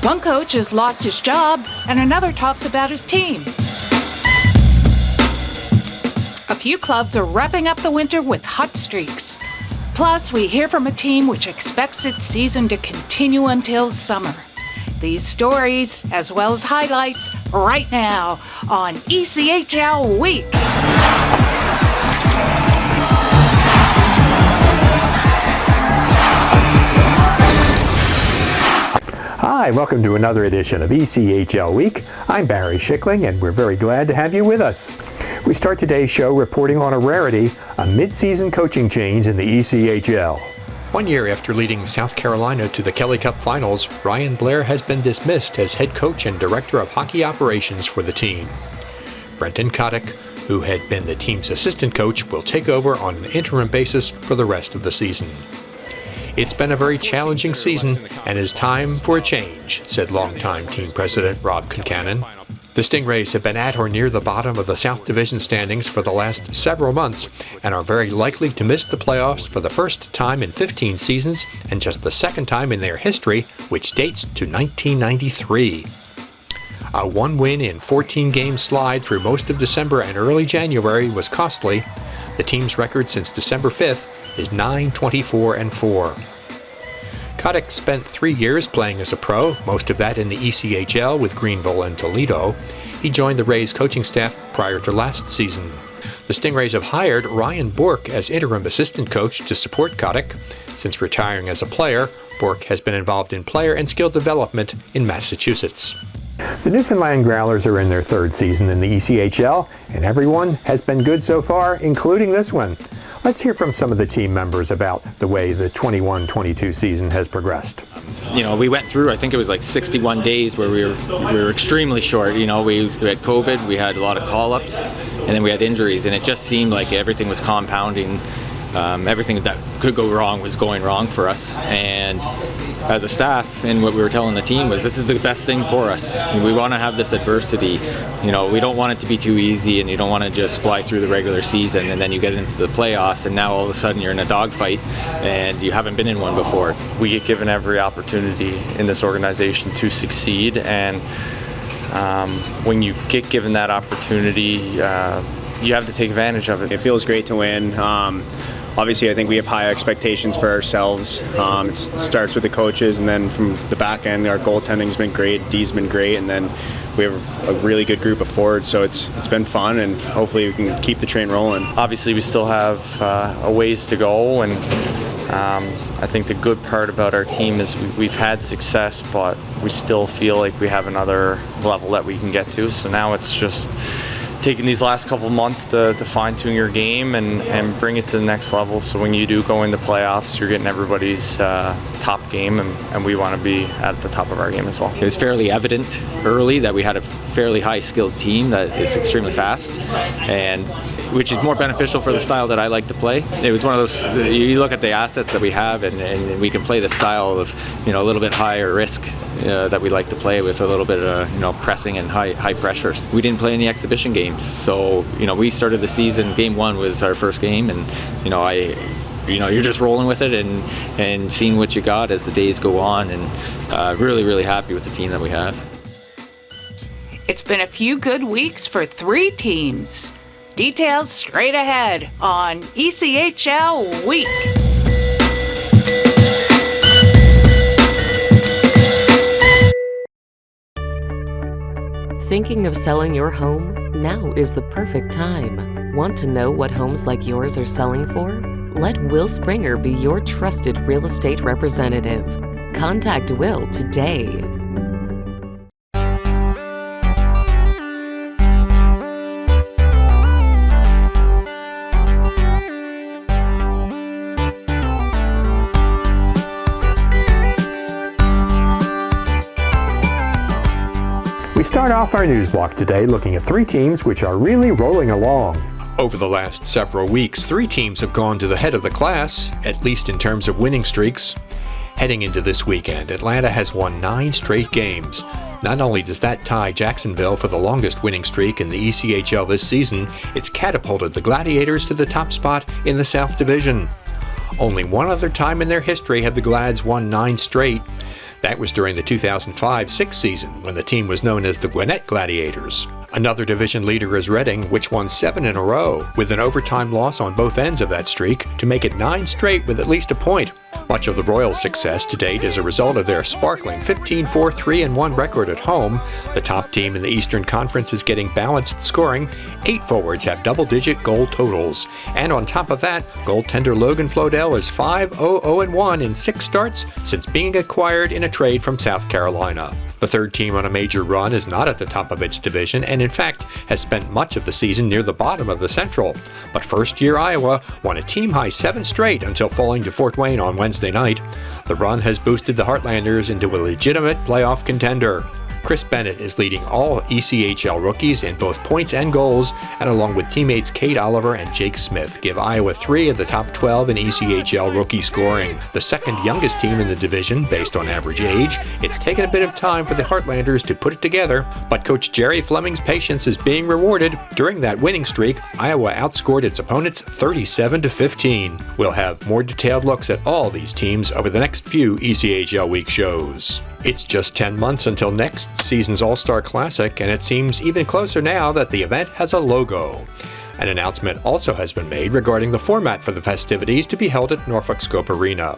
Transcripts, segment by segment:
One coach has lost his job, and another talks about his team. A few clubs are wrapping up the winter with hot streaks. Plus, we hear from a team which expects its season to continue until summer. These stories, as well as highlights, right now on ECHL Week. Hi, welcome to another edition of ECHL Week. I'm Barry Schickling, and we're very glad to have you with us. We start today's show reporting on a rarity, a mid-season coaching change in the ECHL. 1 year after leading South Carolina to the Kelly Cup Finals, Ryan Blair has been dismissed as head coach and director of hockey operations for the team. Brenton Kotick, who had been the team's assistant coach, will take over on an interim basis for the rest of the season. It's been a very challenging season and is time for a change, said longtime team president Rob Concannon. The Stingrays have been at or near the bottom of the South Division standings for the last several months and are very likely to miss the playoffs for the first time in 15 seasons and just the second time in their history, which dates to 1993. A one-win in 14-game slide through most of December and early January was costly. The team's record since December 5th is 9-24-4. Kotick spent 3 years playing as a pro, most of that in the ECHL with Greenville and Toledo. He joined the Rays coaching staff prior to last season. The Stingrays have hired Ryan Bourque as interim assistant coach to support Kotick. Since retiring as a player, Bourque has been involved in player and skill development in Massachusetts. The Newfoundland Growlers are in their third season in the ECHL, and everyone has been good so far, including this one. Let's hear from some of the team members about the way the 21-22 season has progressed. You know, we went through, I think it was like 61 days where we were extremely short. You know, we had COVID, we had a lot of call-ups, and then we had injuries, and it just seemed like everything was compounding. Everything that could go wrong was going wrong for us. And as a staff, and what we were telling the team was, this is the best thing for us. We want to have this adversity. You know, we don't want it to be too easy, and you don't want to just fly through the regular season and then you get into the playoffs and now all of a sudden you're in a dogfight and you haven't been in one before. We get given every opportunity in this organization to succeed, and when you get given that opportunity, you have to take advantage of it. It feels great to win. Obviously, I think we have high expectations for ourselves. It starts with the coaches, and then from the back end, our goaltending's been great, D's been great, and then we have a really good group of forwards, so it's been fun, and hopefully we can keep the train rolling. Obviously, we still have a ways to go, and I think the good part about our team is we've had success, but we still feel like we have another level that we can get to, so now it's just taking these last couple months to fine-tune your game and bring it to the next level, so when you do go into playoffs, you're getting everybody's top game, and we want to be at the top of our game as well. It was fairly evident early that we had a fairly high-skilled team that is extremely fast, and which is more beneficial for the style that I like to play. It was one of those, you look at the assets that we have, and we can play the style of, you know, a little bit higher risk that we like to play with, a little bit of, you know, pressing and high pressure. We didn't play any exhibition games, so, you know, we started the season, game one was our first game, and, you know, you're just rolling with it and seeing what you got as the days go on, and really, really happy with the team that we have. It's been a few good weeks for 3 teams. Details straight ahead on ECHL Week. Thinking of selling your home? Now is the perfect time. Want to know what homes like yours are selling for? Let Will Springer be your trusted real estate representative. Contact Will today. We start off our news block today looking at 3 teams which are really rolling along. Over the last several weeks, 3 teams have gone to the head of the class, at least in terms of winning streaks. Heading into this weekend, Atlanta has won 9 straight games. Not only does that tie Jacksonville for the longest winning streak in the ECHL this season, it's catapulted the Gladiators to the top spot in the South Division. Only one other time in their history have the Glads won 9 straight. That was during the 2005-06 season, when the team was known as the Gwinnett Gladiators. Another division leader is Reading, which won 7 in a row, with an overtime loss on both ends of that streak to make it 9 straight with at least a point. Much of the Royals' success to date is a result of their sparkling 15-4-3-1 record at home. The top team in the Eastern Conference is getting balanced scoring. 8 forwards have double-digit goal totals. And on top of that, goaltender Logan Flodell is 5-0-0-1 in 6 starts since being acquired in a trade from South Carolina. The third team on a major run is not at the top of its division and in fact has spent much of the season near the bottom of the Central. But first-year Iowa won a team-high 7 straight until falling to Fort Wayne on Wednesday night. The run has boosted the Heartlanders into a legitimate playoff contender. Chris Bennett is leading all ECHL rookies in both points and goals, and along with teammates Kate Oliver and Jake Smith, give Iowa 3 of the top 12 in ECHL rookie scoring. The second youngest team in the division, based on average age, it's taken a bit of time for the Heartlanders to put it together, but Coach Jerry Fleming's patience is being rewarded. During that winning streak, Iowa outscored its opponents 37-15. We'll have more detailed looks at all these teams over the next few ECHL Week shows. It's just 10 months until next season's All-Star Classic, and it seems even closer now that the event has a logo. An announcement also has been made regarding the format for the festivities to be held at Norfolk Scope Arena.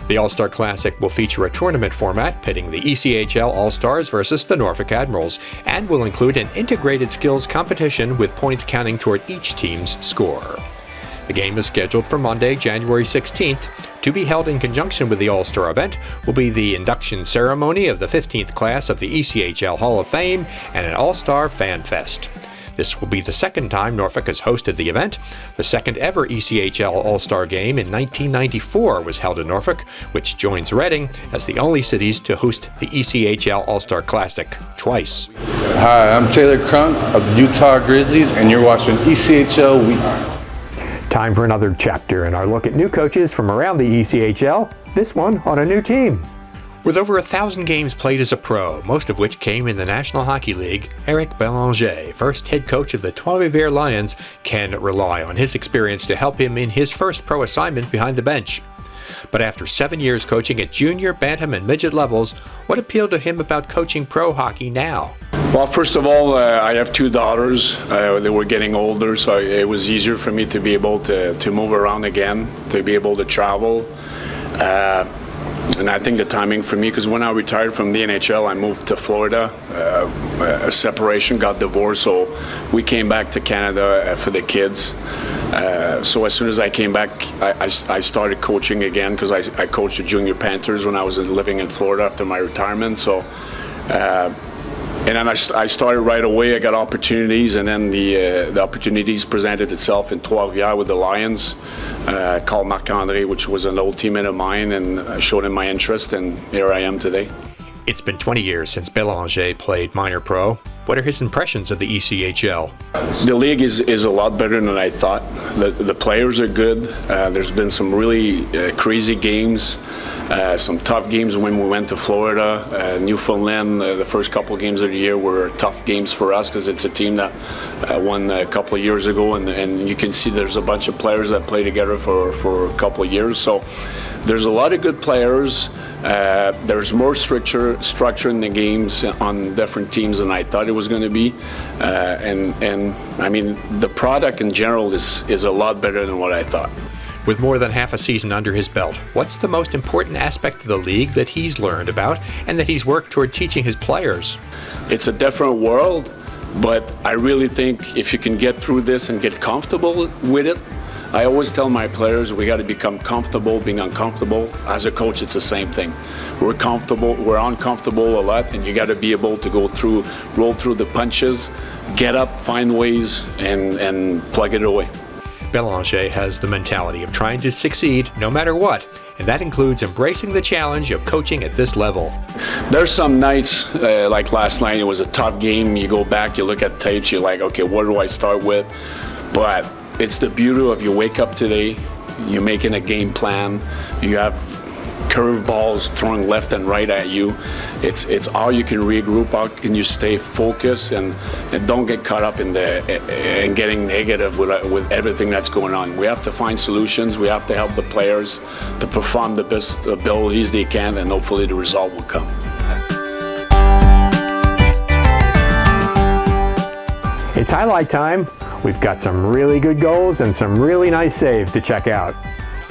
The All-Star Classic will feature a tournament format pitting the ECHL All-Stars versus the Norfolk Admirals, and will include an integrated skills competition with points counting toward each team's score. The game is scheduled for Monday, January 16th. To be held in conjunction with the All-Star event will be the induction ceremony of the 15th class of the ECHL Hall of Fame and an All-Star Fan Fest. This will be the second time Norfolk has hosted the event. The second ever ECHL All-Star Game in 1994 was held in Norfolk, which joins Reading as the only cities to host the ECHL All-Star Classic twice. Hi, I'm Taylor Crunk of the Utah Grizzlies, and you're watching ECHL Week. Time for another chapter in our look at new coaches from around the ECHL, this one on a new team. With over 1,000 games played as a pro, most of which came in the National Hockey League, Eric Belanger, first head coach of the Trois-Riveres Lions, can rely on his experience to help him in his first pro assignment behind the bench. But after 7 years coaching at junior, bantam, and midget levels, what appealed to him about coaching pro hockey now? Well, first of all, I have 2 daughters. They were getting older, so it was easier for me to be able to move around again, to be able to travel. And I think the timing for me, because when I retired from the NHL, I moved to Florida. A separation, got divorced, so we came back to Canada for the kids. So as soon as I came back, I started coaching again, because I coached the Junior Panthers when I was living in Florida after my retirement. So. And then I started right away. I got opportunities, and then the opportunities presented itself in Trois-Riveres with the Lions. Called Marc-André, which was an old teammate of mine, and I showed him my interest, and here I am today. It's been 20 years since Belanger played minor pro. What are his impressions of the ECHL? The league is a lot better than I thought. The players are good. There's been some really crazy games. Some tough games when we went to Florida, Newfoundland. The first couple of games of the year were tough games for us because it's a team that won a couple of years ago, and you can see there's a bunch of players that play together for a couple of years. So there's a lot of good players. There's more structure in the games on different teams than I thought it was going to be, and I mean the product in general is a lot better than what I thought. With more than half a season under his belt, what's the most important aspect of the league that he's learned about and that he's worked toward teaching his players? It's a different world, but I really think if you can get through this and get comfortable with it, I always tell my players we got to become comfortable being uncomfortable. As a coach, it's the same thing. We're uncomfortable a lot, and you got to be able to roll through the punches, get up, find ways, and plug it away. Belanger has the mentality of trying to succeed no matter what, and that includes embracing the challenge of coaching at this level. There's some nights, like last night, it was a tough game. You go back, you look at tapes, you're like, okay, what do I start with? But it's the beauty of you wake up today, you're making a game plan, you have curve balls throwing left and right at you. it's how you can regroup, how can you stay focused and don't get caught up in getting negative with everything that's going on. We have to find solutions. We have to help the players to perform the best abilities they can, and hopefully the result will come. It's highlight time. We've got some really good goals and some really nice saves to check out.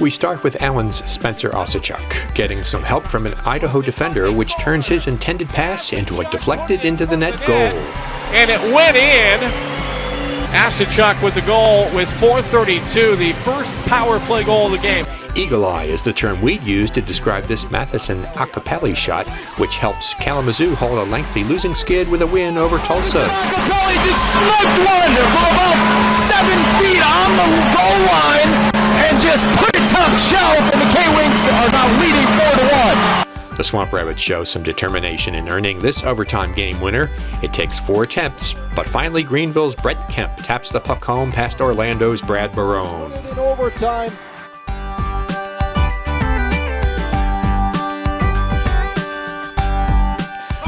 We start with Allen's Spencer Osachuk, getting some help from an Idaho defender, which turns his intended pass into a deflected into the net goal. And it went in. Osachuk with the goal with 4:32, the first power play goal of the game. Eagle eye is the term we'd use to describe this Matheson Acapelli shot, which helps Kalamazoo haul a lengthy losing skid with a win over Tulsa. Acapelli just snuck one from about 7 feet on the goal line and just put it top shelf, and the K-Wings are now leading 4-1. The Swamp Rabbits show some determination in earning this overtime game winner. It takes 4 attempts, but finally Greenville's Brett Kemp taps the puck home past Orlando's Brad Barone. In overtime.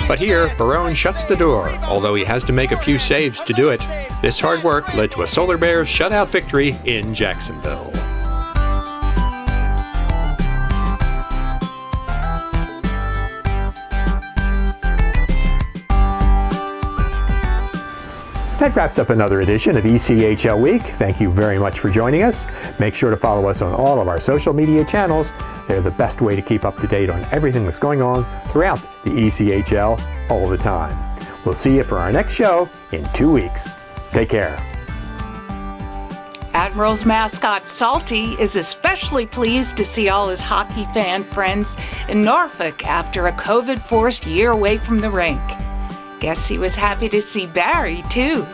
But here, Barone shuts the door, although he has to make a few saves to do it. This hard work led to a Solar Bears shutout victory in Jacksonville. That wraps up another edition of ECHL Week. Thank you very much for joining us. Make sure to follow us on all of our social media channels. They're the best way to keep up to date on everything that's going on throughout the ECHL all the time. We'll see you for our next show in 2 weeks. Take care. Admirals mascot Salty is especially pleased to see all his hockey fan friends in Norfolk after a COVID-forced year away from the rink. Guess he was happy to see Barry, too.